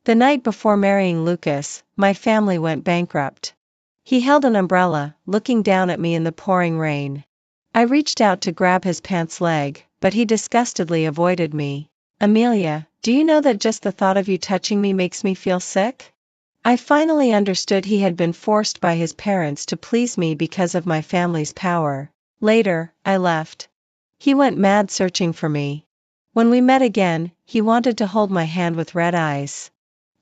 The night before marrying Lucas, my family went bankrupt. He held an umbrella, looking down at me in the pouring rain. I reached out to grab his pants leg, but he disgustedly avoided me. Amelia, do you know that just the thought of you touching me makes me feel sick? I finally understood he had been forced by his parents to please me because of my family's power. Later, I left. He went mad searching for me. When we met again, he wanted to hold my hand with red eyes.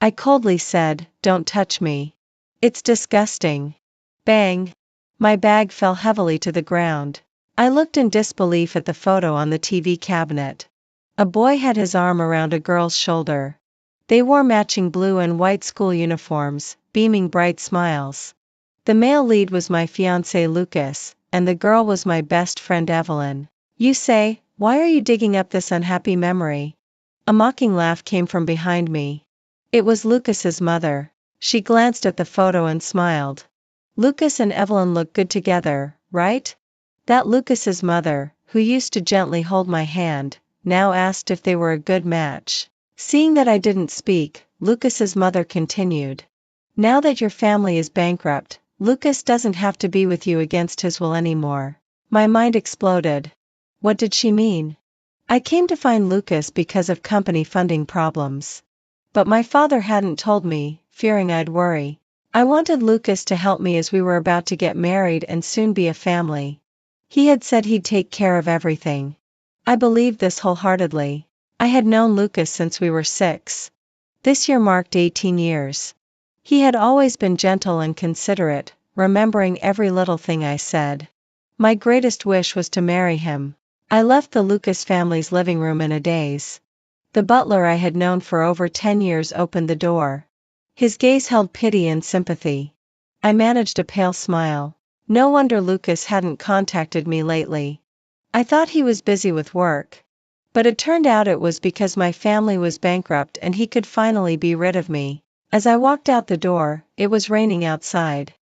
I coldly said, "Don't touch me. It's disgusting." Bang! My bag fell heavily to the ground. I looked in disbelief at the photo on the TV cabinet. A boy had his arm around a girl's shoulder. They wore matching blue and white school uniforms, beaming bright smiles. The male lead was my fiancé Lucas, and the girl was my best friend Evelyn. You say, "Why are you digging up this unhappy memory?" A mocking laugh came from behind me. It was Lucas's mother. She glanced at the photo and smiled. Lucas and Evelyn look good together, right? That Lucas's mother, who used to gently hold my hand, now asked if they were a good match. Seeing that I didn't speak, Lucas's mother continued. Now that your family is bankrupt, Lucas doesn't have to be with you against his will anymore. My mind exploded. What did she mean? I came to find Lucas because of company funding problems. But my father hadn't told me, fearing I'd worry. I wanted Lucas to help me as we were about to get married and soon be a family. He had said he'd take care of everything. I believed this wholeheartedly. I had known Lucas since we were 6. This year marked 18 years. He had always been gentle and considerate, remembering every little thing I said. My greatest wish was to marry him. I left the Lucas family's living room in a daze. The butler I had known for over 10 years opened the door. His gaze held pity and sympathy. I managed a pale smile. No wonder Lucas hadn't contacted me lately. I thought he was busy with work. But it turned out it was because my family was bankrupt and he could finally be rid of me. As I walked out the door, it was raining outside.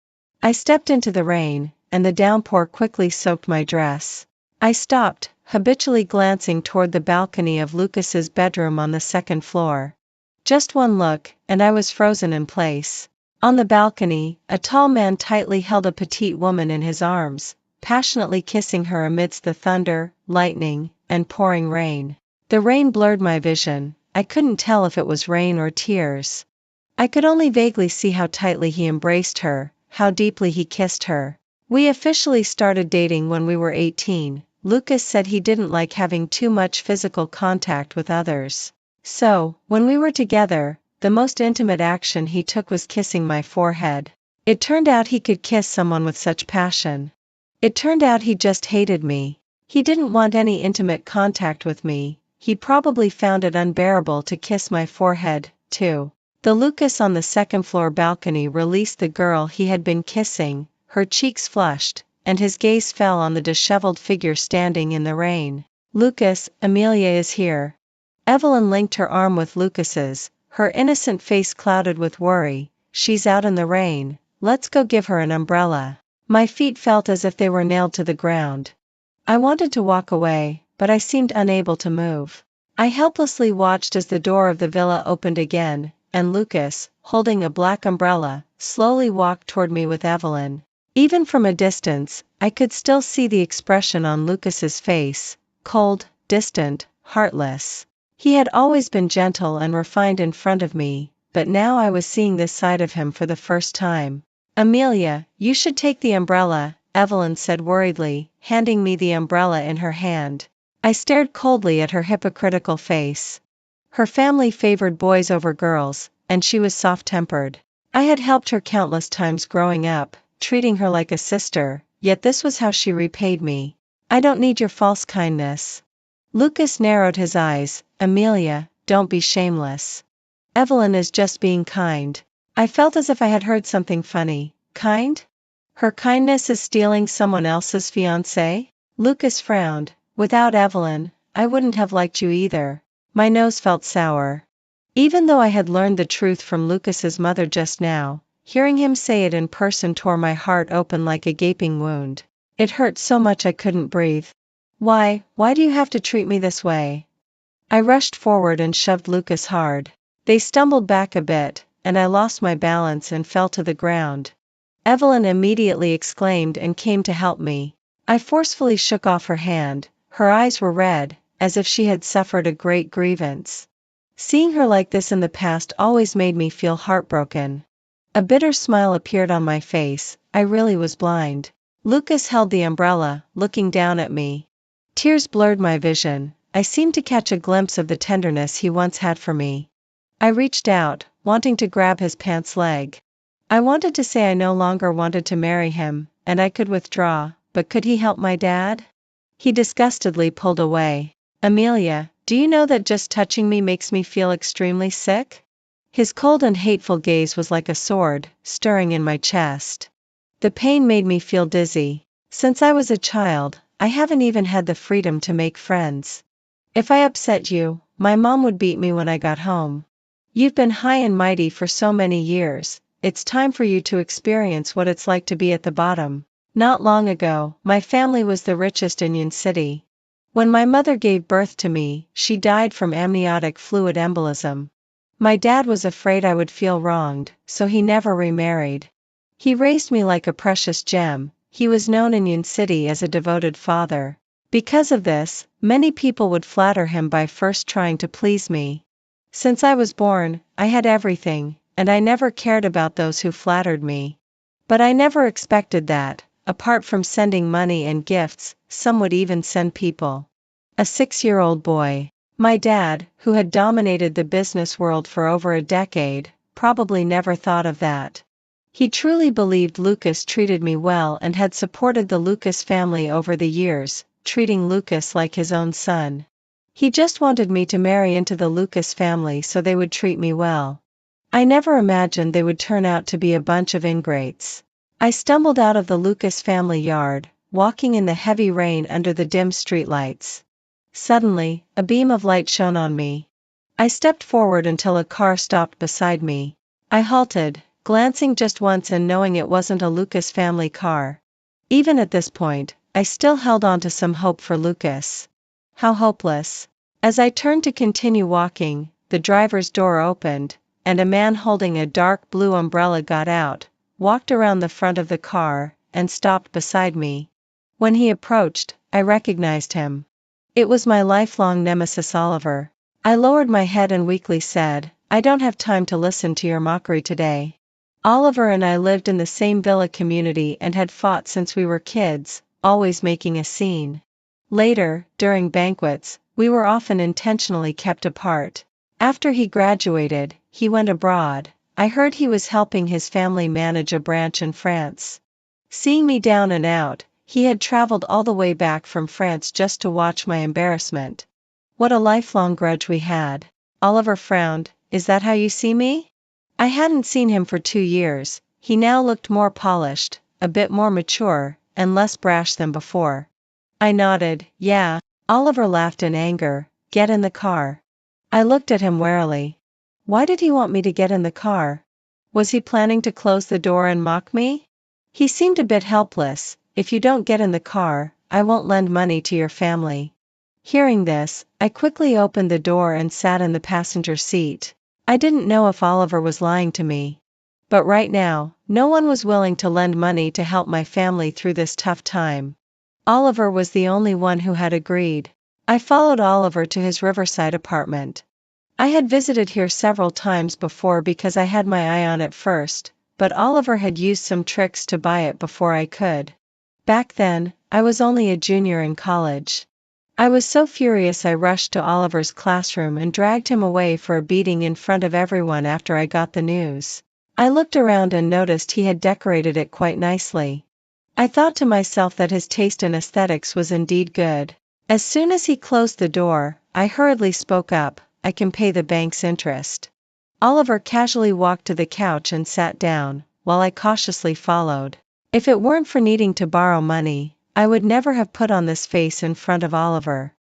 I stepped into the rain, and the downpour quickly soaked my dress. I stopped, habitually glancing toward the balcony of Lucas's bedroom on the 2nd floor. Just one look, and I was frozen in place. On the balcony, a tall man tightly held a petite woman in his arms, passionately kissing her amidst the thunder, lightning, and pouring rain. The rain blurred my vision. I couldn't tell if it was rain or tears. I could only vaguely see how tightly he embraced her, how deeply he kissed her. We officially started dating when we were 18. Lucas said he didn't like having too much physical contact with others. So, when we were together, the most intimate action he took was kissing my forehead. It turned out he could kiss someone with such passion. It turned out he just hated me. He didn't want any intimate contact with me. He probably found it unbearable to kiss my forehead, too. The Lucas on the 2nd floor balcony released the girl he had been kissing, her cheeks flushed, and his gaze fell on the disheveled figure standing in the rain. Lucas, Amelia is here. Evelyn linked her arm with Lucas's, her innocent face clouded with worry. She's out in the rain, let's go give her an umbrella. My feet felt as if they were nailed to the ground. I wanted to walk away, but I seemed unable to move. I helplessly watched as the door of the villa opened again, and Lucas, holding a black umbrella, slowly walked toward me with Evelyn. Even from a distance, I could still see the expression on Lucas's face, cold, distant, heartless. He had always been gentle and refined in front of me, but now I was seeing this side of him for the first time. Amelia, you should take the umbrella, Evelyn said worriedly, handing me the umbrella in her hand. I stared coldly at her hypocritical face. Her family favored boys over girls, and she was soft-tempered. I had helped her countless times growing up, treating her like a sister, yet this was how she repaid me. I don't need your false kindness. Lucas narrowed his eyes. Amelia, don't be shameless. Evelyn is just being kind. I felt as if I had heard something funny. Kind? Her kindness is stealing someone else's fiancé? Lucas frowned. Without Evelyn, I wouldn't have liked you either. My nose felt sour. Even though I had learned the truth from Lucas's mother just now, hearing him say it in person tore my heart open like a gaping wound. It hurt so much I couldn't breathe. Why do you have to treat me this way? I rushed forward and shoved Lucas hard. They stumbled back a bit, and I lost my balance and fell to the ground. Evelyn immediately exclaimed and came to help me. I forcefully shook off her hand. Her eyes were red, as if she had suffered a great grievance. Seeing her like this in the past always made me feel heartbroken. A bitter smile appeared on my face. I really was blind. Lucas held the umbrella, looking down at me. Tears blurred my vision. I seemed to catch a glimpse of the tenderness he once had for me. I reached out, wanting to grab his pants leg. I wanted to say I no longer wanted to marry him, and I could withdraw, but could he help my dad? He disgustedly pulled away. Amelia, do you know that just touching me makes me feel extremely sick? His cold and hateful gaze was like a sword, stirring in my chest. The pain made me feel dizzy. Since I was a child, I haven't even had the freedom to make friends. If I upset you, my mom would beat me when I got home. You've been high and mighty for so many years, it's time for you to experience what it's like to be at the bottom. Not long ago, my family was the richest in Yun City. When my mother gave birth to me, she died from amniotic fluid embolism. My dad was afraid I would feel wronged, so he never remarried. He raised me like a precious gem. He was known in Yun City as a devoted father. Because of this, many people would flatter him by first trying to please me. Since I was born, I had everything, and I never cared about those who flattered me. But I never expected that, apart from sending money and gifts, some would even send people. A 6-year-old boy. My dad, who had dominated the business world for over a decade, probably never thought of that. He truly believed Lucas treated me well and had supported the Lucas family over the years, treating Lucas like his own son. He just wanted me to marry into the Lucas family so they would treat me well. I never imagined they would turn out to be a bunch of ingrates. I stumbled out of the Lucas family yard, walking in the heavy rain under the dim streetlights. Suddenly, a beam of light shone on me. I stepped forward until a car stopped beside me. I halted, glancing just once and knowing it wasn't a Lucas family car. Even at this point, I still held on to some hope for Lucas. How hopeless. As I turned to continue walking, the driver's door opened, and a man holding a dark blue umbrella got out, walked around the front of the car, and stopped beside me. When he approached, I recognized him. It was my lifelong nemesis Oliver. I lowered my head and weakly said, I don't have time to listen to your mockery today. Oliver and I lived in the same villa community and had fought since we were kids, always making a scene. Later, during banquets, we were often intentionally kept apart. After he graduated, he went abroad. I heard he was helping his family manage a branch in France. Seeing me down and out, he had traveled all the way back from France just to watch my embarrassment. What a lifelong grudge we had. Oliver frowned. Is that how you see me? I hadn't seen him for 2 years. He now looked more polished, a bit more mature, and less brash than before. I nodded. Yeah. Oliver laughed in anger. Get in the car. I looked at him warily. Why did he want me to get in the car? Was he planning to close the door and mock me? He seemed a bit helpless. If you don't get in the car, I won't lend money to your family. Hearing this, I quickly opened the door and sat in the passenger seat. I didn't know if Oliver was lying to me. But right now, no one was willing to lend money to help my family through this tough time. Oliver was the only one who had agreed. I followed Oliver to his riverside apartment. I had visited here several times before because I had my eye on it first, but Oliver had used some tricks to buy it before I could. Back then, I was only a junior in college. I was so furious I rushed to Oliver's classroom and dragged him away for a beating in front of everyone after I got the news. I looked around and noticed he had decorated it quite nicely. I thought to myself that his taste in aesthetics was indeed good. As soon as he closed the door, I hurriedly spoke up, I can pay the bank's interest. Oliver casually walked to the couch and sat down, while I cautiously followed. If it weren't for needing to borrow money, I would never have put on this face in front of Oliver.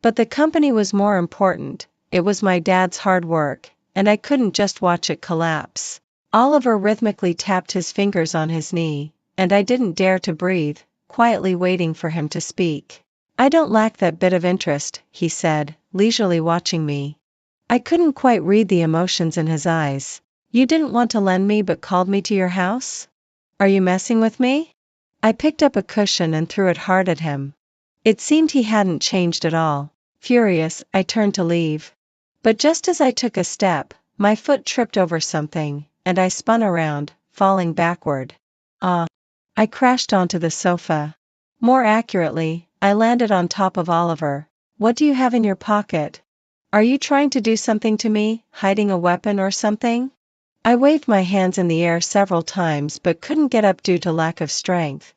But the company was more important. It was my dad's hard work, and I couldn't just watch it collapse. Oliver rhythmically tapped his fingers on his knee, and I didn't dare to breathe, quietly waiting for him to speak. I don't lack that bit of interest, he said, leisurely watching me. I couldn't quite read the emotions in his eyes. You didn't want to lend me but called me to your house? Are you messing with me? I picked up a cushion and threw it hard at him. It seemed he hadn't changed at all. Furious, I turned to leave. But just as I took a step, my foot tripped over something, and I spun around, falling backward. I crashed onto the sofa. More accurately, I landed on top of Oliver. What do you have in your pocket? Are you trying to do something to me, hiding a weapon or something? I waved my hands in the air several times but couldn't get up due to lack of strength.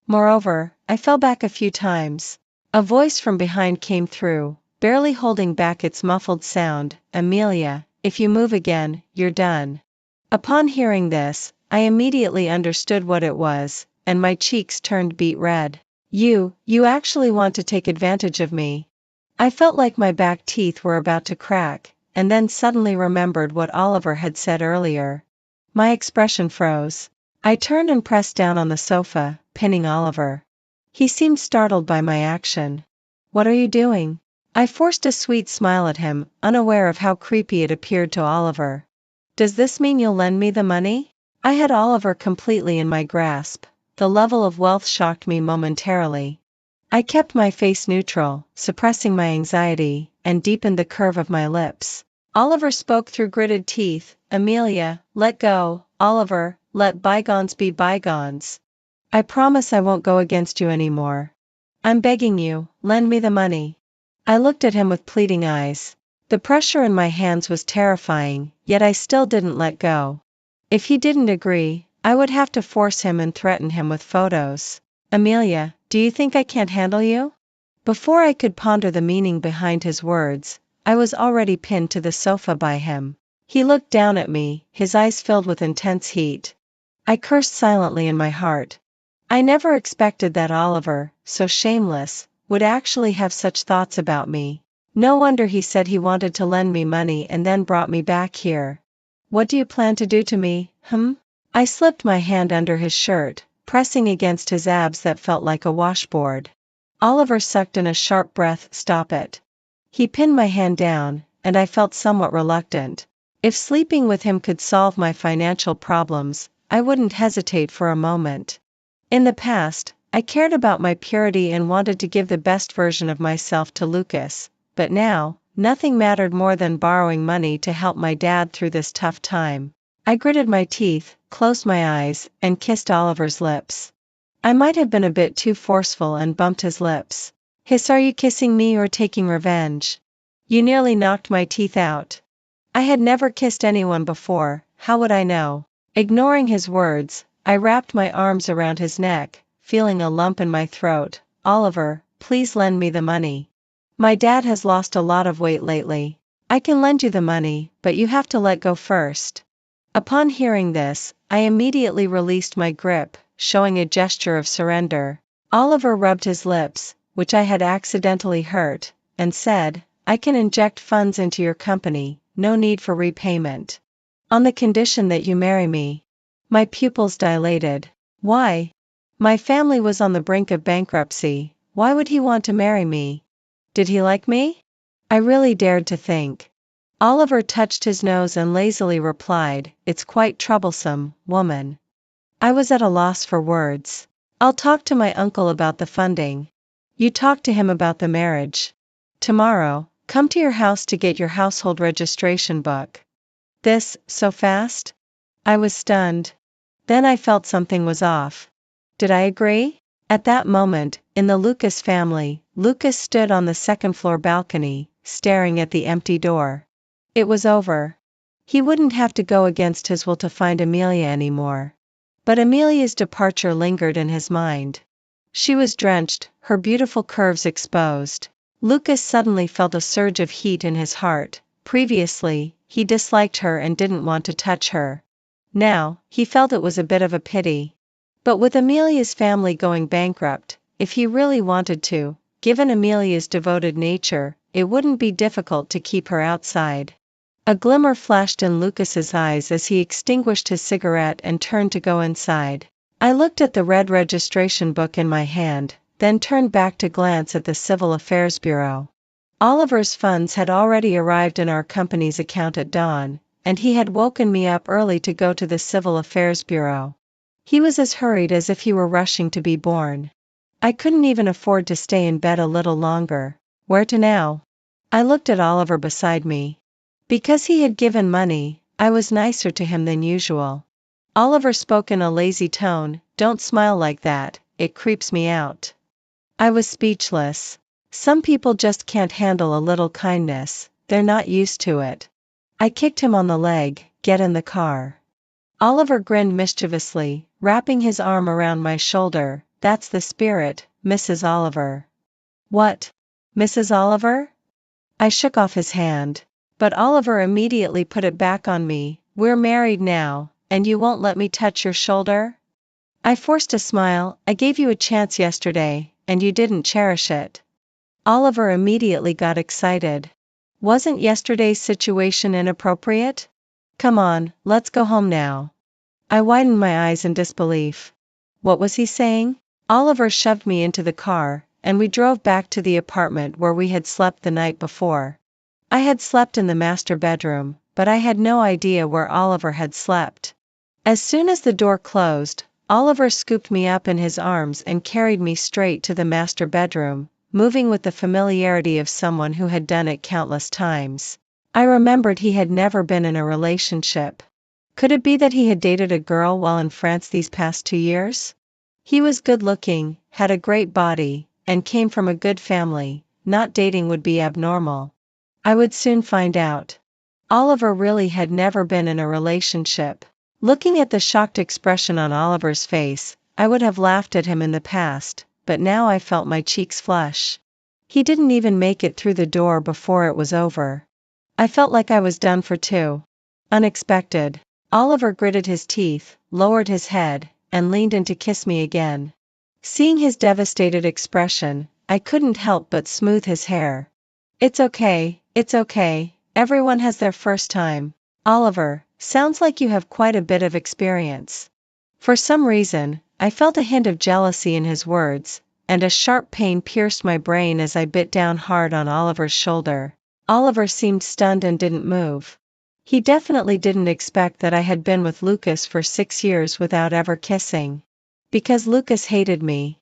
Moreover, I fell back a few times. A voice from behind came through, barely holding back its muffled sound. Amelia, if you move again, you're done. Upon hearing this, I immediately understood what it was, and my cheeks turned beet red. You actually want to take advantage of me. I felt like my back teeth were about to crack, and then suddenly remembered what Oliver had said earlier. My expression froze. I turned and pressed down on the sofa, pinning Oliver. He seemed startled by my action. What are you doing? I forced a sweet smile at him, unaware of how creepy it appeared to Oliver. Does this mean you'll lend me the money? I had Oliver completely in my grasp. The level of wealth shocked me momentarily. I kept my face neutral, suppressing my anxiety, and deepened the curve of my lips. Oliver spoke through gritted teeth. Amelia, let go. Oliver, let bygones be bygones. I promise I won't go against you anymore. I'm begging you, lend me the money. I looked at him with pleading eyes. The pressure in my hands was terrifying, yet I still didn't let go. If he didn't agree, I would have to force him and threaten him with photos. Amelia, do you think I can't handle you? Before I could ponder the meaning behind his words, I was already pinned to the sofa by him. He looked down at me, his eyes filled with intense heat. I cursed silently in my heart. I never expected that Oliver, so shameless, would actually have such thoughts about me. No wonder he said he wanted to lend me money and then brought me back here. What do you plan to do to me, I slipped my hand under his shirt, pressing against his abs that felt like a washboard. Oliver sucked in a sharp breath. Stop it. He pinned my hand down, and I felt somewhat reluctant. If sleeping with him could solve my financial problems, I wouldn't hesitate for a moment. In the past, I cared about my purity and wanted to give the best version of myself to Lucas, but now, nothing mattered more than borrowing money to help my dad through this tough time. I gritted my teeth, closed my eyes, and kissed Oliver's lips. I might have been a bit too forceful and bumped his lips. Are you kissing me or taking revenge? You nearly knocked my teeth out. I had never kissed anyone before, how would I know? Ignoring his words, I wrapped my arms around his neck, feeling a lump in my throat. Oliver, please lend me the money. My dad has lost a lot of weight lately. I can lend you the money, but you have to let go first. Upon hearing this, I immediately released my grip, showing a gesture of surrender. Oliver rubbed his lips, which I had accidentally hurt, and said, I can inject funds into your company, no need for repayment. On the condition that you marry me. My pupils dilated. Why? My family was on the brink of bankruptcy. Why would he want to marry me? Did he like me? I really dared to think. Oliver touched his nose and lazily replied, It's quite troublesome, woman. I was at a loss for words. I'll talk to my uncle about the funding. You talk to him about the marriage. Tomorrow, come to your house to get your household registration book. This, so fast? I was stunned. Then I felt something was off. Did I agree? At that moment, in the Lucas family, Lucas stood on the second-floor balcony, staring at the empty door. It was over. He wouldn't have to go against his will to find Amelia anymore. But Amelia's departure lingered in his mind. She was drenched, her beautiful curves exposed. Lucas suddenly felt a surge of heat in his heart. Previously, he disliked her and didn't want to touch her. Now, he felt it was a bit of a pity. But with Amelia's family going bankrupt, if he really wanted to, given Amelia's devoted nature, it wouldn't be difficult to keep her outside. A glimmer flashed in Lucas's eyes as he extinguished his cigarette and turned to go inside. I looked at the red registration book in my hand, then turned back to glance at the Civil Affairs Bureau. Oliver's funds had already arrived in our company's account at dawn, and he had woken me up early to go to the Civil Affairs Bureau. He was as hurried as if he were rushing to be born. I couldn't even afford to stay in bed a little longer. Where to now? I looked at Oliver beside me. Because he had given money, I was nicer to him than usual. Oliver spoke in a lazy tone, "Don't smile like that, it creeps me out." I was speechless. Some people just can't handle a little kindness, they're not used to it. I kicked him on the leg, "Get in the car." Oliver grinned mischievously, wrapping his arm around my shoulder. "That's the spirit, Mrs. Oliver." "What? Mrs. Oliver?" I shook off his hand. But Oliver immediately put it back on me. "We're married now, and you won't let me touch your shoulder?" I forced a smile. "I gave you a chance yesterday, and you didn't cherish it." Oliver immediately got excited. "Wasn't yesterday's situation inappropriate? Come on, let's go home now." I widened my eyes in disbelief. What was he saying? Oliver shoved me into the car, and we drove back to the apartment where we had slept the night before. I had slept in the master bedroom, but I had no idea where Oliver had slept. As soon as the door closed, Oliver scooped me up in his arms and carried me straight to the master bedroom, moving with the familiarity of someone who had done it countless times. I remembered he had never been in a relationship. Could it be that he had dated a girl while in France these past 2 years? He was good-looking, had a great body, and came from a good family. Not dating would be abnormal. I would soon find out. Oliver really had never been in a relationship. Looking at the shocked expression on Oliver's face, I would have laughed at him in the past, but now I felt my cheeks flush. He didn't even make it through the door before it was over. I felt like I was done for too. Unexpected. Oliver gritted his teeth, lowered his head, and leaned in to kiss me again. Seeing his devastated expression, I couldn't help but smooth his hair. It's okay, everyone has their first time. Oliver, sounds like you have quite a bit of experience." For some reason, I felt a hint of jealousy in his words, and a sharp pain pierced my brain as I bit down hard on Oliver's shoulder. Oliver seemed stunned and didn't move. He definitely didn't expect that I had been with Lucas for 6 years without ever kissing. Because Lucas hated me.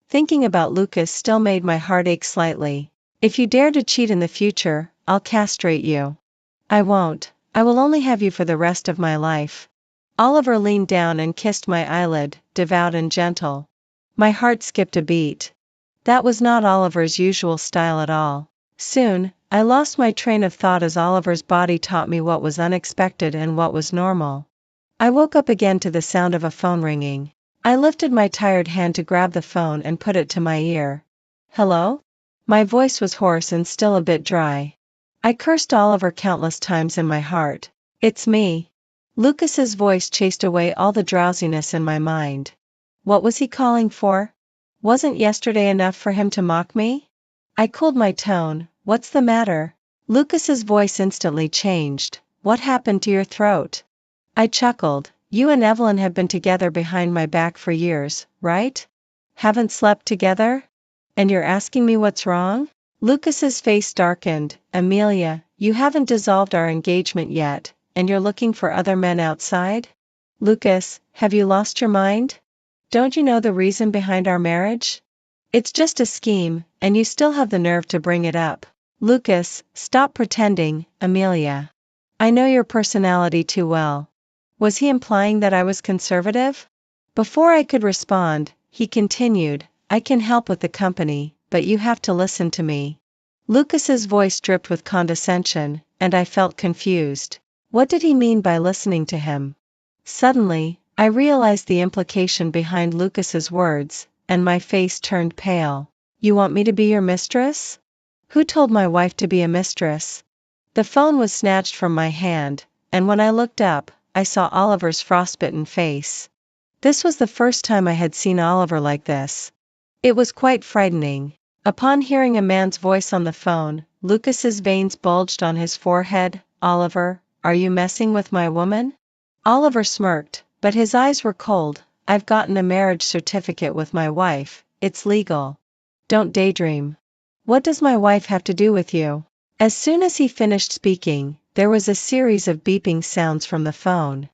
Thinking about Lucas still made my heart ache slightly. "If you dare to cheat in the future, I'll castrate you." "I won't. I will only have you for the rest of my life." Oliver leaned down and kissed my eyelid, devout and gentle. My heart skipped a beat. That was not Oliver's usual style at all. Soon, I lost my train of thought as Oliver's body taught me what was unexpected and what was normal. I woke up again to the sound of a phone ringing. I lifted my tired hand to grab the phone and put it to my ear. "Hello?" My voice was hoarse and still a bit dry. I cursed Oliver countless times in my heart. "It's me." Lucas's voice chased away all the drowsiness in my mind. What was he calling for? Wasn't yesterday enough for him to mock me? I cooled my tone. "What's the matter?" Lucas's voice instantly changed. "What happened to your throat?" I chuckled. "You and Evelyn have been together behind my back for years, right? Haven't slept together? And you're asking me what's wrong?" Lucas's face darkened. "Amelia, you haven't dissolved our engagement yet, and you're looking for other men outside? Lucas, have you lost your mind? Don't you know the reason behind our marriage? It's just a scheme, and you still have the nerve to bring it up. Lucas, stop pretending, Amelia. I know your personality too well." Was he implying that I was conservative? Before I could respond, he continued, "I can help with the company, but you have to listen to me." Lucas's voice dripped with condescension, and I felt confused. What did he mean by listening to him? Suddenly, I realized the implication behind Lucas's words, and my face turned pale. "You want me to be your mistress? Who told my wife to be a mistress?" The phone was snatched from my hand, and when I looked up, I saw Oliver's frostbitten face. This was the first time I had seen Oliver like this. It was quite frightening. Upon hearing a man's voice on the phone, Lucas's veins bulged on his forehead. "Oliver, are you messing with my woman?" Oliver smirked, but his eyes were cold. "I've gotten a marriage certificate with my wife, it's legal. Don't daydream." What does my wife have to do with you? As soon as he finished speaking, there was a series of beeping sounds from the phone.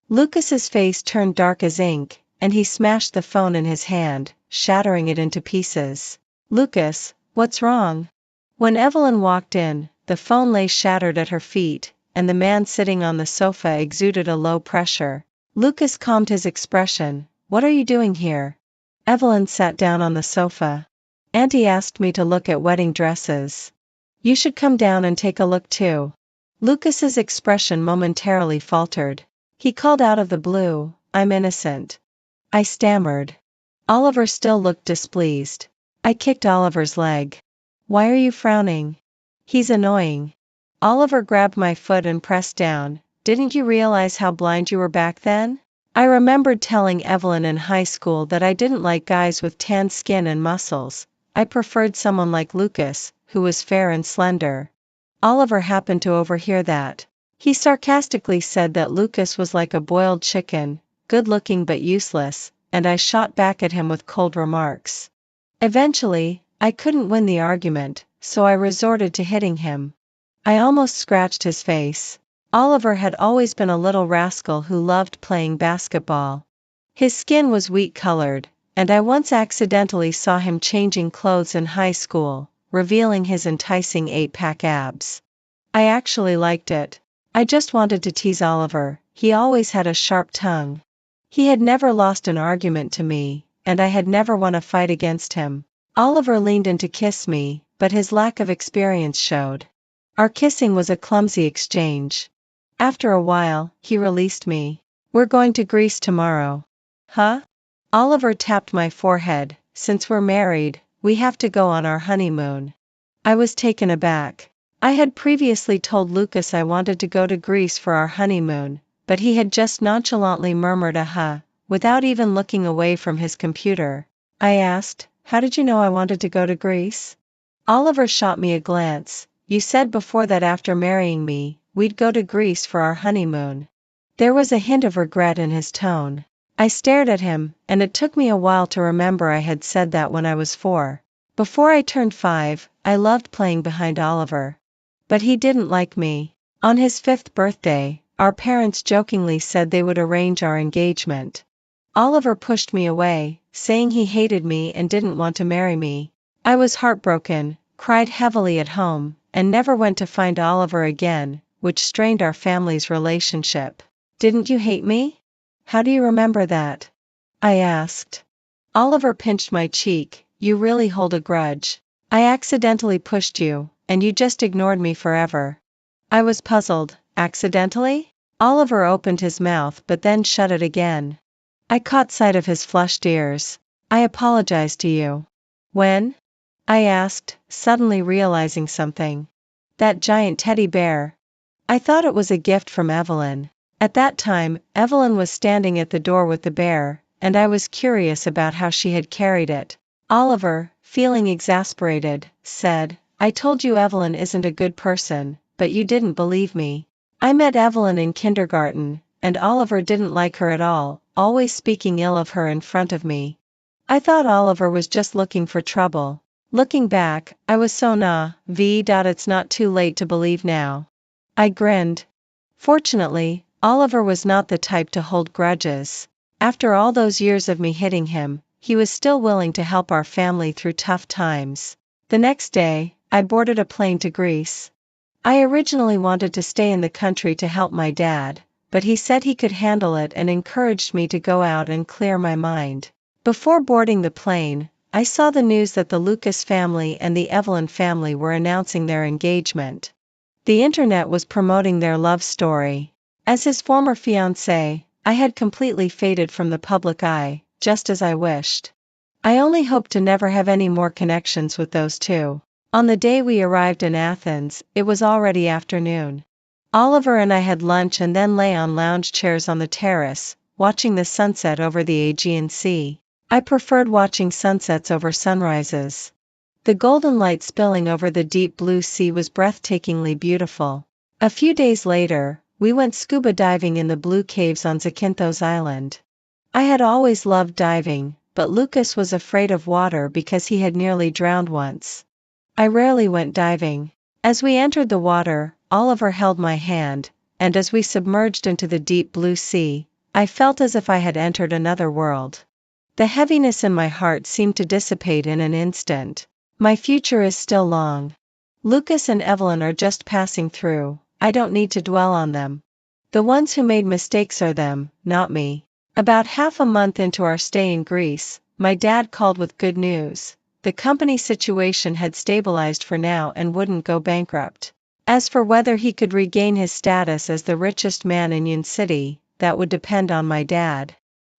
Lucas's face turned dark as ink, and he smashed the phone in his hand, shattering it into pieces. Lucas, what's wrong? When Evelyn walked in, the phone lay shattered at her feet, and the man sitting on the sofa exuded a low pressure. Lucas calmed his expression. What are you doing here? Evelyn sat down on the sofa. Auntie asked me to look at wedding dresses. You should come down and take a look too. Lucas's expression momentarily faltered. He called out of the blue, I'm innocent. I stammered. Oliver still looked displeased. I kicked Oliver's leg. Why are you frowning? He's annoying. Oliver grabbed my foot and pressed down. Didn't you realize how blind you were back then? I remembered telling Evelyn in high school that I didn't like guys with tan skin and muscles. I preferred someone like Lucas, who was fair and slender. Oliver happened to overhear that. He sarcastically said that Lucas was like a boiled chicken, good-looking but useless, and I shot back at him with cold remarks. Eventually, I couldn't win the argument, so I resorted to hitting him. I almost scratched his face. Oliver had always been a little rascal who loved playing basketball. His skin was wheat-colored, and I once accidentally saw him changing clothes in high school, revealing his enticing 8-pack abs. I actually liked it. I just wanted to tease Oliver. He always had a sharp tongue. He had never lost an argument to me, and I had never won a fight against him. Oliver leaned in to kiss me, but his lack of experience showed. Our kissing was a clumsy exchange. After a while, he released me. We're going to Greece tomorrow. Huh? Oliver tapped my forehead. Since we're married, we have to go on our honeymoon. I was taken aback. I had previously told Lucas I wanted to go to Greece for our honeymoon, but he had just nonchalantly murmured without even looking away from his computer. I asked, how did you know I wanted to go to Greece? Oliver shot me a glance. You said before that after marrying me, we'd go to Greece for our honeymoon. There was a hint of regret in his tone. I stared at him, and it took me a while to remember I had said that when I was 4. Before I turned 5, I loved playing behind Oliver. But he didn't like me. On his 5th birthday, our parents jokingly said they would arrange our engagement. Oliver pushed me away, saying he hated me and didn't want to marry me. I was heartbroken, cried heavily at home, and never went to find Oliver again, which strained our family's relationship. Didn't you hate me? How do you remember that? I asked. Oliver pinched my cheek. You really hold a grudge. I accidentally pushed you, and you just ignored me forever. I was puzzled. Accidentally? Oliver opened his mouth but then shut it again. I caught sight of his flushed ears. I apologized to you. When? I asked, suddenly realizing something. That giant teddy bear. I thought it was a gift from Evelyn. At that time, Evelyn was standing at the door with the bear, and I was curious about how she had carried it. Oliver, feeling exasperated, said, I told you Evelyn isn't a good person, but you didn't believe me. I met Evelyn in kindergarten, and Oliver didn't like her at all, always speaking ill of her in front of me. I thought Oliver was just looking for trouble. Looking back, I was so naive. It's not too late to believe now. I grinned. Fortunately, Oliver was not the type to hold grudges. After all those years of me hitting him, he was still willing to help our family through tough times. The next day, I boarded a plane to Greece. I originally wanted to stay in the country to help my dad, but he said he could handle it and encouraged me to go out and clear my mind. Before boarding the plane, I saw the news that the Lucas family and the Evelyn family were announcing their engagement. The internet was promoting their love story. As his former fiancé, I had completely faded from the public eye, just as I wished. I only hoped to never have any more connections with those two. On the day we arrived in Athens, it was already afternoon. Oliver and I had lunch and then lay on lounge chairs on the terrace, watching the sunset over the Aegean Sea. I preferred watching sunsets over sunrises. The golden light spilling over the deep blue sea was breathtakingly beautiful. A few days later, we went scuba diving in the blue caves on Zakynthos Island. I had always loved diving, but Lucas was afraid of water because he had nearly drowned once. I rarely went diving. As we entered the water, Oliver held my hand, and as we submerged into the deep blue sea, I felt as if I had entered another world. The heaviness in my heart seemed to dissipate in an instant. My future is still long. Lucas and Evelyn are just passing through, I don't need to dwell on them. The ones who made mistakes are them, not me. About half a month into our stay in Greece, my dad called with good news. The company situation had stabilized for now and wouldn't go bankrupt. As for whether he could regain his status as the richest man in Yun City, that would depend on my dad.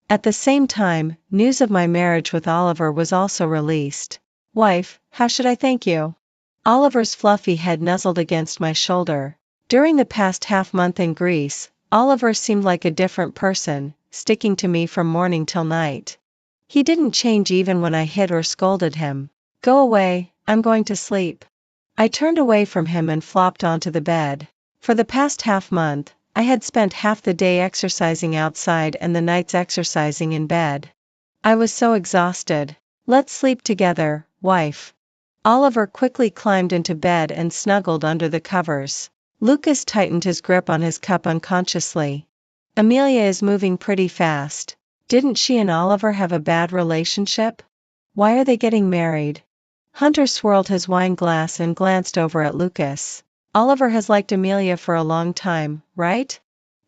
At the same time, news of my marriage with Oliver was also released. Wife, how should I thank you? Oliver's fluffy head nuzzled against my shoulder. During the past half-month in Greece, Oliver seemed like a different person, sticking to me from morning till night. He didn't change even when I hit or scolded him. Go away, I'm going to sleep. I turned away from him and flopped onto the bed. For the past half-month, I had spent half the day exercising outside and the nights exercising in bed. I was so exhausted. Let's sleep together, wife. Oliver quickly climbed into bed and snuggled under the covers. Lucas tightened his grip on his cup unconsciously. Amelia is moving pretty fast. Didn't she and Oliver have a bad relationship? Why are they getting married? Hunter swirled his wine glass and glanced over at Lucas. Oliver has liked Amelia for a long time, right?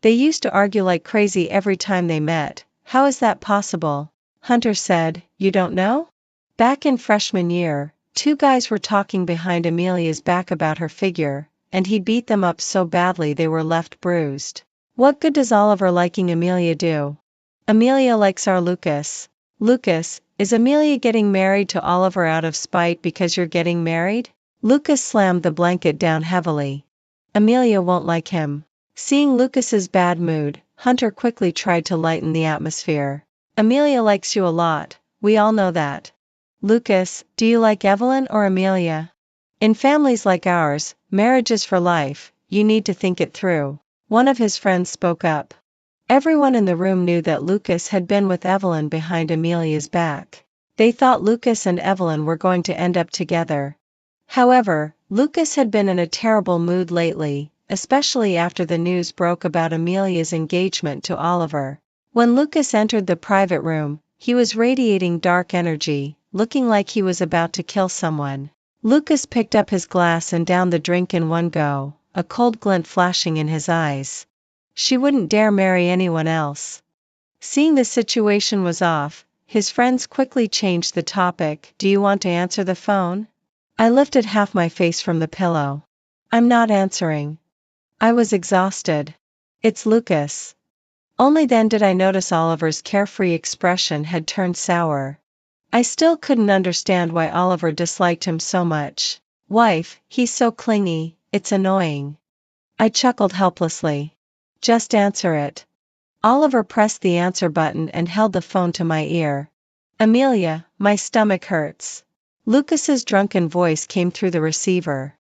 They used to argue like crazy every time they met. How is that possible? Hunter said, you don't know? Back in freshman year, two guys were talking behind Amelia's back about her figure, and he beat them up so badly they were left bruised. What good does Oliver liking Amelia do? Amelia likes our Lucas. Lucas, is Amelia getting married to Oliver out of spite because you're getting married? Lucas slammed the blanket down heavily. Amelia won't like him. Seeing Lucas's bad mood, Hunter quickly tried to lighten the atmosphere. Amelia likes you a lot, we all know that. Lucas, do you like Evelyn or Amelia? In families like ours, marriage is for life, you need to think it through. One of his friends spoke up. Everyone in the room knew that Lucas had been with Evelyn behind Amelia's back. They thought Lucas and Evelyn were going to end up together. However, Lucas had been in a terrible mood lately, especially after the news broke about Amelia's engagement to Oliver. When Lucas entered the private room, he was radiating dark energy, looking like he was about to kill someone. Lucas picked up his glass and downed the drink in one go, a cold glint flashing in his eyes. She wouldn't dare marry anyone else. Seeing the situation was off, his friends quickly changed the topic. Do you want to answer the phone? I lifted half my face from the pillow. I'm not answering. I was exhausted. It's Lucas. Only then did I notice Oliver's carefree expression had turned sour. I still couldn't understand why Oliver disliked him so much. Wife, he's so clingy, it's annoying. I chuckled helplessly. Just answer it. Oliver pressed the answer button and held the phone to my ear. Amelia, my stomach hurts. Lucas's drunken voice came through the receiver.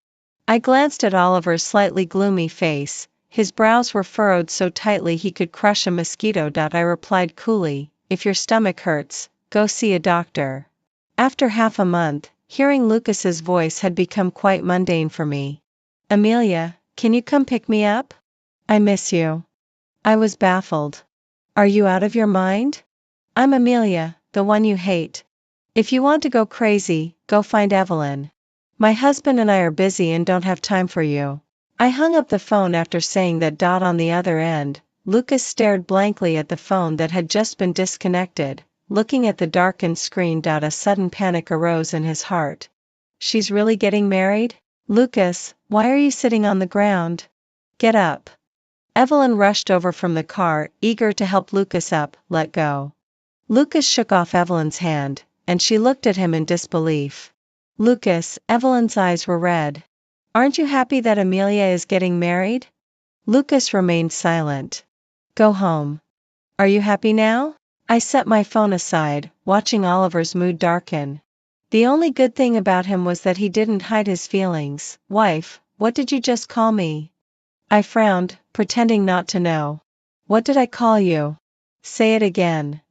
I glanced at Oliver's slightly gloomy face. His brows were furrowed so tightly he could crush a mosquito. I replied coolly, if your stomach hurts, go see a doctor. After half a month, hearing Lucas's voice had become quite mundane for me. Amelia, can you come pick me up? I miss you. I was baffled. Are you out of your mind? I'm Amelia, the one you hate. If you want to go crazy, go find Evelyn. My husband and I are busy and don't have time for you. I hung up the phone after saying that. On the other end, Lucas stared blankly at the phone that had just been disconnected, looking at the darkened screen. A sudden panic arose in his heart. She's really getting married? Lucas, why are you sitting on the ground? Get up. Evelyn rushed over from the car, eager to help Lucas up. Let go. Lucas shook off Evelyn's hand, and she looked at him in disbelief. Lucas, Evelyn's eyes were red. Aren't you happy that Amelia is getting married? Lucas remained silent. Go home. Are you happy now? I set my phone aside, watching Oliver's mood darken. The only good thing about him was that he didn't hide his feelings. Wife, what did you just call me? I frowned, pretending not to know. What did I call you? Say it again.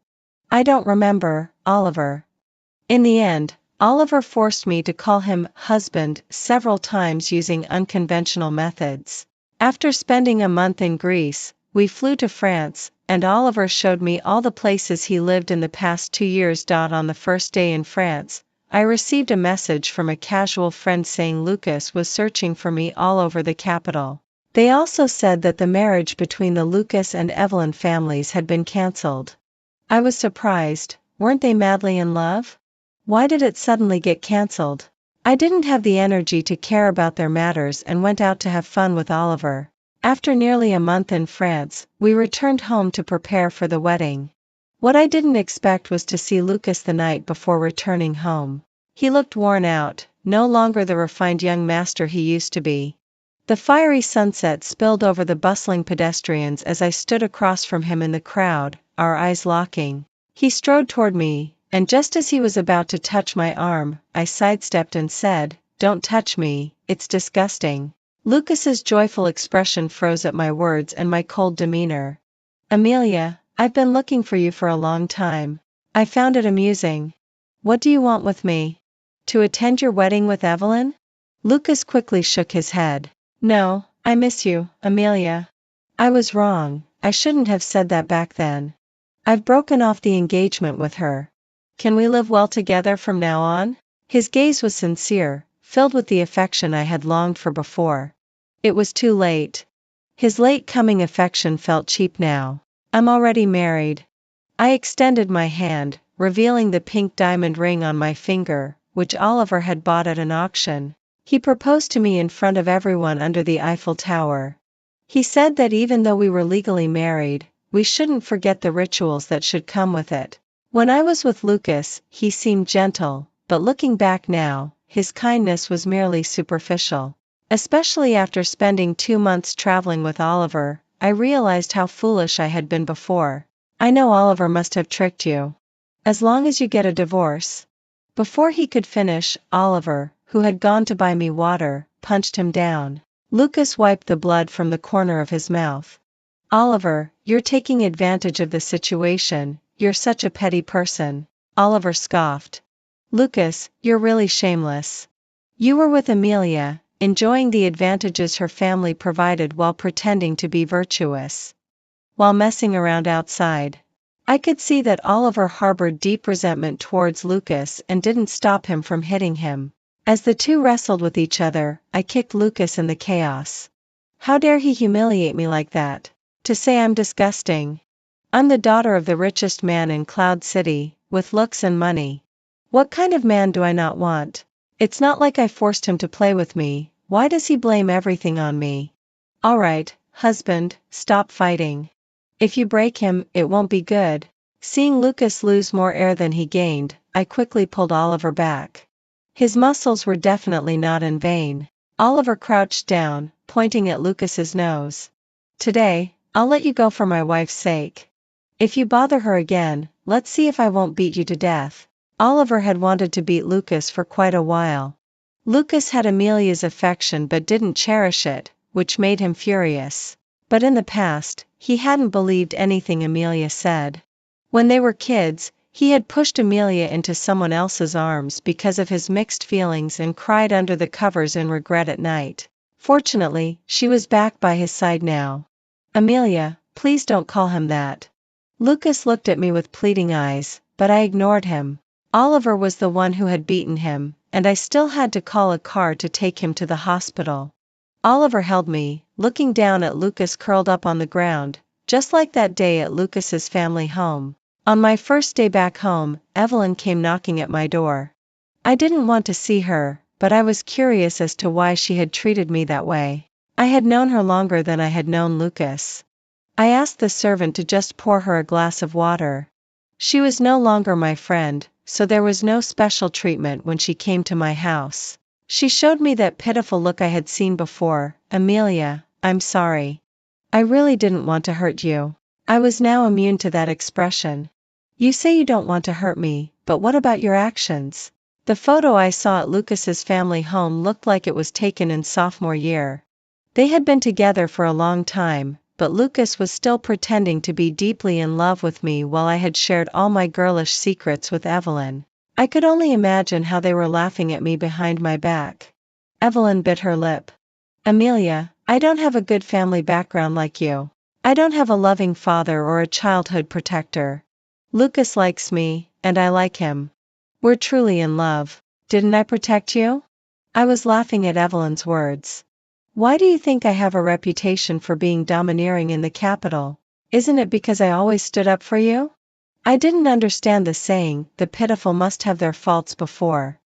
I don't remember, Oliver. In the end, Oliver forced me to call him husband several times using unconventional methods. After spending a month in Greece, we flew to France, and Oliver showed me all the places he lived in the past 2 years. On the first day in France, I received a message from a casual friend saying Lucas was searching for me all over the capital. They also said that the marriage between the Lucas and Evelyn families had been cancelled. I was surprised. Weren't they madly in love? Why did it suddenly get cancelled? I didn't have the energy to care about their matters and went out to have fun with Oliver. After nearly a month in France, we returned home to prepare for the wedding. What I didn't expect was to see Lucas the night before returning home. He looked worn out, no longer the refined young master he used to be. The fiery sunset spilled over the bustling pedestrians as I stood across from him in the crowd, our eyes locking. He strode toward me, and just as he was about to touch my arm, I sidestepped and said, "Don't touch me, it's disgusting." Lucas's joyful expression froze at my words and my cold demeanor. "Amelia, I've been looking for you for a long time." I found it amusing. "What do you want with me? To attend your wedding with Evelyn?" Lucas quickly shook his head. "No, I miss you, Amelia." I was wrong, I shouldn't have said that back then. "I've broken off the engagement with her. Can we live well together from now on?" His gaze was sincere, filled with the affection I had longed for before. It was too late. His late-coming affection felt cheap now. "I'm already married." I extended my hand, revealing the pink diamond ring on my finger, which Oliver had bought at an auction. He proposed to me in front of everyone under the Eiffel Tower. He said that even though we were legally married, we shouldn't forget the rituals that should come with it. When I was with Lucas, he seemed gentle, but looking back now, his kindness was merely superficial. Especially after spending 2 months traveling with Oliver, I realized how foolish I had been before. "I know Oliver must have tricked you. As long as you get a divorce." Before he could finish, Oliver, who had gone to buy me water, punched him down. Lucas wiped the blood from the corner of his mouth. "Oliver, you're taking advantage of the situation, you're such a petty person." Oliver scoffed. "Lucas, you're really shameless. You were with Amelia, enjoying the advantages her family provided while pretending to be virtuous. While messing around outside." I could see that Oliver harbored deep resentment towards Lucas and didn't stop him from hitting him. As the two wrestled with each other, I kicked Lucas in the chaos. How dare he humiliate me like that? To say I'm disgusting. I'm the daughter of the richest man in Cloud City, with looks and money. What kind of man do I not want? It's not like I forced him to play with me. Why does he blame everything on me? All right, husband, stop fighting. If you break him, it won't be good. Seeing Lucas lose more air than he gained, I quickly pulled Oliver back. His muscles were definitely not in vain. Oliver crouched down, pointing at Lucas's nose. "Today, I'll let you go for my wife's sake. If you bother her again, let's see if I won't beat you to death." Oliver had wanted to beat Lucas for quite a while. Lucas had Amelia's affection but didn't cherish it, which made him furious. But in the past, he hadn't believed anything Amelia said. When they were kids, he had pushed Amelia into someone else's arms because of his mixed feelings and cried under the covers in regret at night. Fortunately, she was back by his side now. "Amelia, please don't call him that." Lucas looked at me with pleading eyes, but I ignored him. Oliver was the one who had beaten him, and I still had to call a car to take him to the hospital. Oliver held me, looking down at Lucas curled up on the ground, just like that day at Lucas's family home. On my first day back home, Evelyn came knocking at my door. I didn't want to see her, but I was curious as to why she had treated me that way. I had known her longer than I had known Lucas. I asked the servant to just pour her a glass of water. She was no longer my friend, so there was no special treatment when she came to my house. She showed me that pitiful look I had seen before. "Amelia, I'm sorry. I really didn't want to hurt you." I was now immune to that expression. "You say you don't want to hurt me, but what about your actions?" The photo I saw at Lucas's family home looked like it was taken in sophomore year. They had been together for a long time, but Lucas was still pretending to be deeply in love with me while I had shared all my girlish secrets with Evelyn. I could only imagine how they were laughing at me behind my back. Evelyn bit her lip. Amelia, I don't have a good family background like you. I don't have a loving father or a childhood protector. Lucas likes me, and I like him. We're truly in love. Didn't I protect you? I was laughing at Evelyn's words. Why do you think I have a reputation for being domineering in the capital? Isn't it because I always stood up for you? I didn't understand the saying, the pitiful must have their faults before.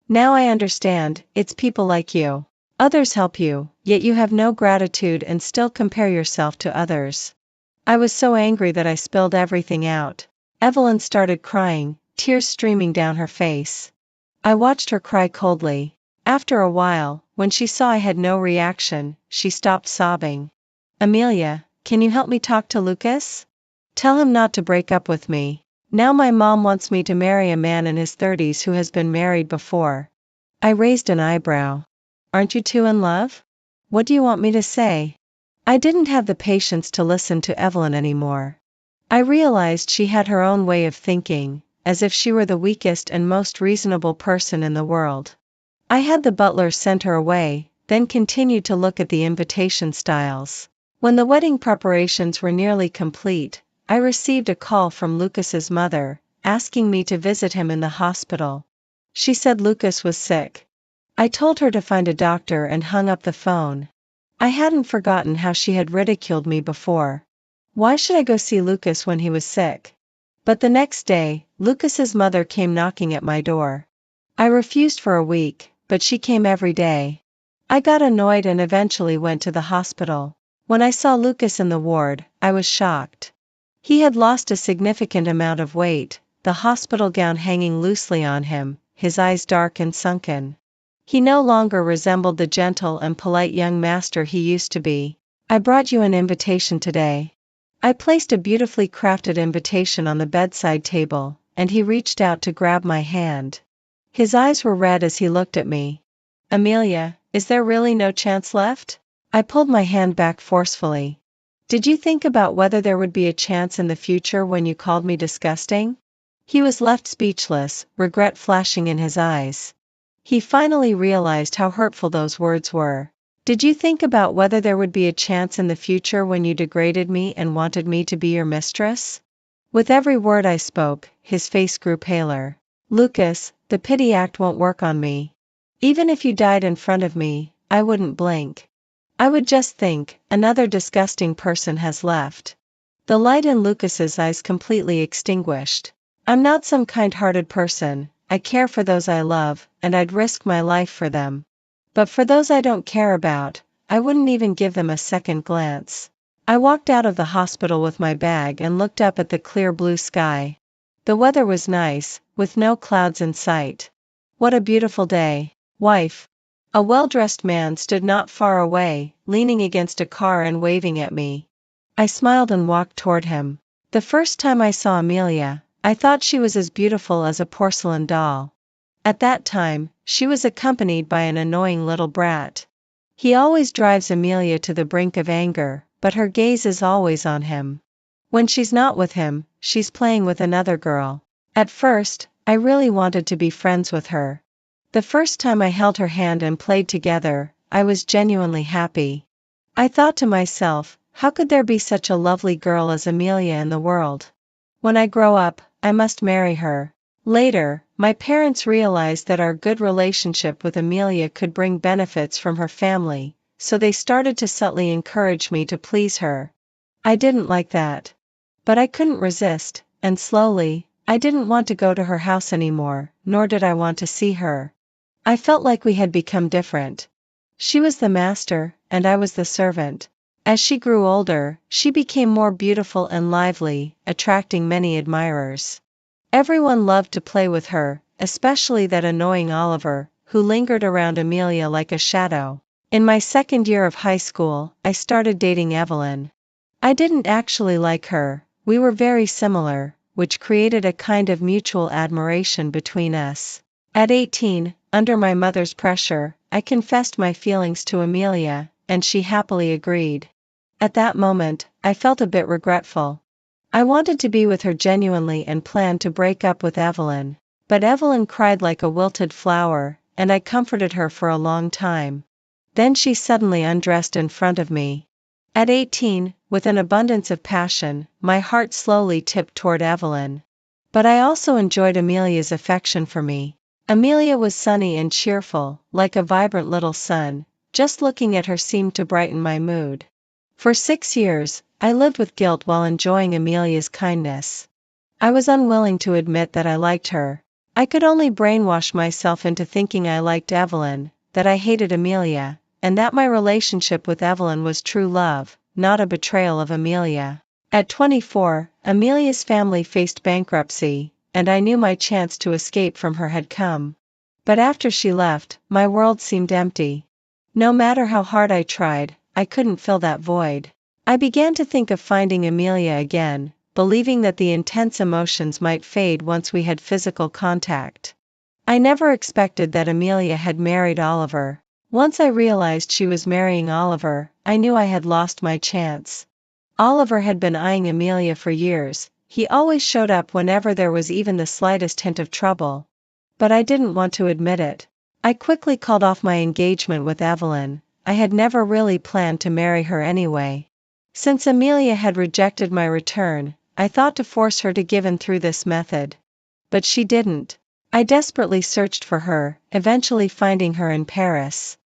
Now I understand, it's people like you. Others help you, yet you have no gratitude and still compare yourself to others. I was so angry that I spilled everything out. Evelyn started crying, tears streaming down her face. I watched her cry coldly. After a while, when she saw I had no reaction, she stopped sobbing. Amelia, can you help me talk to Lucas? Tell him not to break up with me. Now my mom wants me to marry a man in his 30s who has been married before. I raised an eyebrow. Aren't you two in love? What do you want me to say? I didn't have the patience to listen to Evelyn anymore. I realized she had her own way of thinking, as if she were the weakest and most reasonable person in the world. I had the butler send her away, then continued to look at the invitation styles. When the wedding preparations were nearly complete, I received a call from Lucas's mother, asking me to visit him in the hospital. She said Lucas was sick. I told her to find a doctor and hung up the phone. I hadn't forgotten how she had ridiculed me before. Why should I go see Lucas when he was sick? But the next day, Lucas's mother came knocking at my door. I refused for a week, but she came every day. I got annoyed and eventually went to the hospital. When I saw Lucas in the ward, I was shocked. He had lost a significant amount of weight, the hospital gown hanging loosely on him, his eyes dark and sunken. He no longer resembled the gentle and polite young master he used to be. I brought you an invitation today. I placed a beautifully crafted invitation on the bedside table, and he reached out to grab my hand. His eyes were red as he looked at me. Amelia, is there really no chance left? I pulled my hand back forcefully. Did you think about whether there would be a chance in the future when you called me disgusting? He was left speechless, regret flashing in his eyes. He finally realized how hurtful those words were. Did you think about whether there would be a chance in the future when you degraded me and wanted me to be your mistress? With every word I spoke, his face grew paler. Lucas, the pity act won't work on me. Even if you died in front of me, I wouldn't blink. I would just think, another disgusting person has left. The light in Lucas's eyes completely extinguished. I'm not some kind-hearted person. I care for those I love, and I'd risk my life for them. But for those I don't care about, I wouldn't even give them a second glance. I walked out of the hospital with my bag and looked up at the clear blue sky. The weather was nice, with no clouds in sight. What a beautiful day, wife. A well-dressed man stood not far away, leaning against a car and waving at me. I smiled and walked toward him. The first time I saw Amelia, I thought she was as beautiful as a porcelain doll. At that time, she was accompanied by an annoying little brat. He always drives Amelia to the brink of anger, but her gaze is always on him. When she's not with him, she's playing with another girl. At first, I really wanted to be friends with her. The first time I held her hand and played together, I was genuinely happy. I thought to myself, how could there be such a lovely girl as Amelia in the world? When I grow up, I must marry her. Later, my parents realized that our good relationship with Amelia could bring benefits from her family, so they started to subtly encourage me to please her. I didn't like that. But I couldn't resist, and slowly, I didn't want to go to her house anymore, nor did I want to see her. I felt like we had become different. She was the master, and I was the servant. As she grew older, she became more beautiful and lively, attracting many admirers. Everyone loved to play with her, especially that annoying Oliver, who lingered around Amelia like a shadow. In my second year of high school, I started dating Evelyn. I didn't actually like her, we were very similar, which created a kind of mutual admiration between us. At 18, under my mother's pressure, I confessed my feelings to Amelia, and she happily agreed. At that moment, I felt a bit regretful. I wanted to be with her genuinely and planned to break up with Evelyn. But Evelyn cried like a wilted flower, and I comforted her for a long time. Then she suddenly undressed in front of me. At 18, with an abundance of passion, my heart slowly tipped toward Evelyn. But I also enjoyed Amelia's affection for me. Amelia was sunny and cheerful, like a vibrant little sun. Just looking at her seemed to brighten my mood. For 6 years, I lived with guilt while enjoying Amelia's kindness. I was unwilling to admit that I liked her. I could only brainwash myself into thinking I liked Evelyn, that I hated Amelia, and that my relationship with Evelyn was true love, not a betrayal of Amelia. At 24, Amelia's family faced bankruptcy, and I knew my chance to escape from her had come. But after she left, my world seemed empty. No matter how hard I tried, I couldn't fill that void. I began to think of finding Amelia again, believing that the intense emotions might fade once we had physical contact. I never expected that Amelia had married Oliver. Once I realized she was marrying Oliver, I knew I had lost my chance. Oliver had been eyeing Amelia for years. He always showed up whenever there was even the slightest hint of trouble. But I didn't want to admit it. I quickly called off my engagement with Evelyn. I had never really planned to marry her anyway. Since Amelia had rejected my return, I thought to force her to give in through this method. But she didn't. I desperately searched for her, eventually finding her in Paris.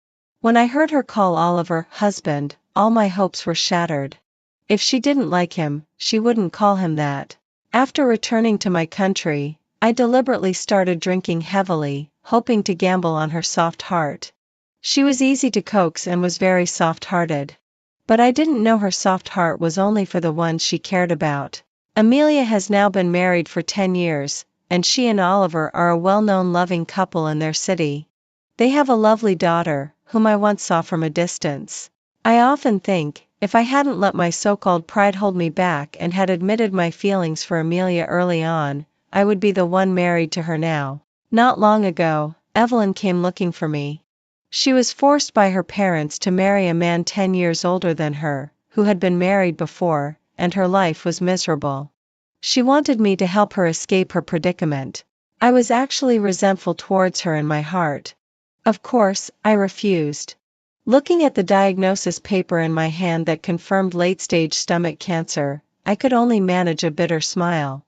When I heard her call Oliver husband, all my hopes were shattered. If she didn't like him, she wouldn't call him that. After returning to my country, I deliberately started drinking heavily, hoping to gamble on her soft heart. She was easy to coax and was very soft-hearted. But I didn't know her soft heart was only for the ones she cared about. Amelia has now been married for 10 years, and she and Oliver are a well-known loving couple in their city. They have a lovely daughter, whom I once saw from a distance. I often think, if I hadn't let my so-called pride hold me back and had admitted my feelings for Amelia early on, I would be the one married to her now. Not long ago, Evelyn came looking for me. She was forced by her parents to marry a man 10 years older than her, who had been married before, and her life was miserable. She wanted me to help her escape her predicament. I was actually resentful towards her in my heart. Of course, I refused. Looking at the diagnosis paper in my hand that confirmed late-stage stomach cancer, I could only manage a bitter smile.